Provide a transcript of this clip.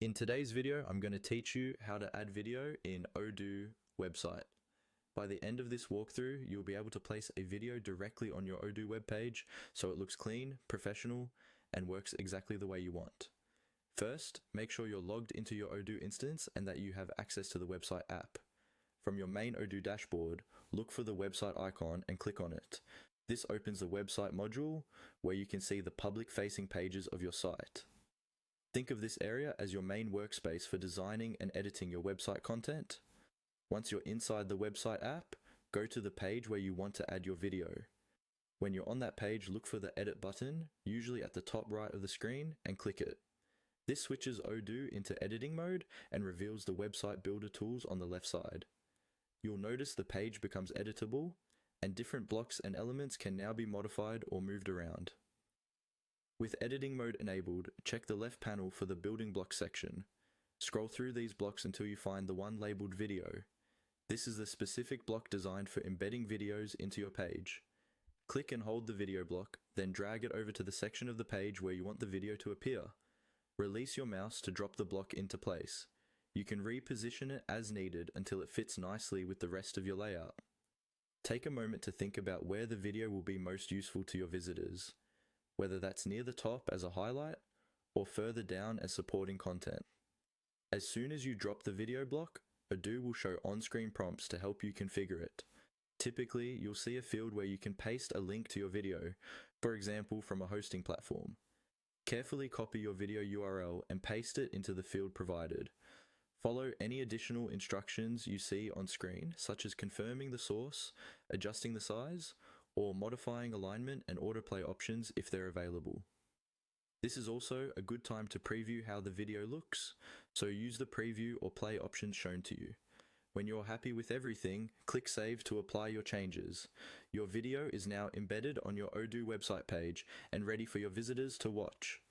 In today's video, I'm going to teach you how to add video in Odoo website. By the end of this walkthrough, you'll be able to place a video directly on your Odoo webpage so it looks clean, professional, and works exactly the way you want. First, make sure you're logged into your Odoo instance and that you have access to the website app. From your main Odoo dashboard, look for the website icon and click on it. This opens the website module where you can see the public-facing pages of your site. Think of this area as your main workspace for designing and editing your website content. Once you're inside the website app, go to the page where you want to add your video. When you're on that page, look for the edit button, usually at the top right of the screen, and click it. This switches Odoo into editing mode and reveals the website builder tools on the left side. You'll notice the page becomes editable, and different blocks and elements can now be modified or moved around. With editing mode enabled, check the left panel for the building blocks section. Scroll through these blocks until you find the one labeled video. This is the specific block designed for embedding videos into your page. Click and hold the video block, then drag it over to the section of the page where you want the video to appear. Release your mouse to drop the block into place. You can reposition it as needed until it fits nicely with the rest of your layout. Take a moment to think about where the video will be most useful to your visitors, whether that's near the top as a highlight or further down as supporting content. As soon as you drop the video block, Odoo will show on-screen prompts to help you configure it. Typically, you'll see a field where you can paste a link to your video, for example from a hosting platform. Carefully copy your video URL and paste it into the field provided. Follow any additional instructions you see on screen, such as confirming the source, adjusting the size, or modifying alignment and autoplay options if they're available. This is also a good time to preview how the video looks, so use the preview or play options shown to you. When you're happy with everything, click Save to apply your changes. Your video is now embedded on your Odoo website page and ready for your visitors to watch.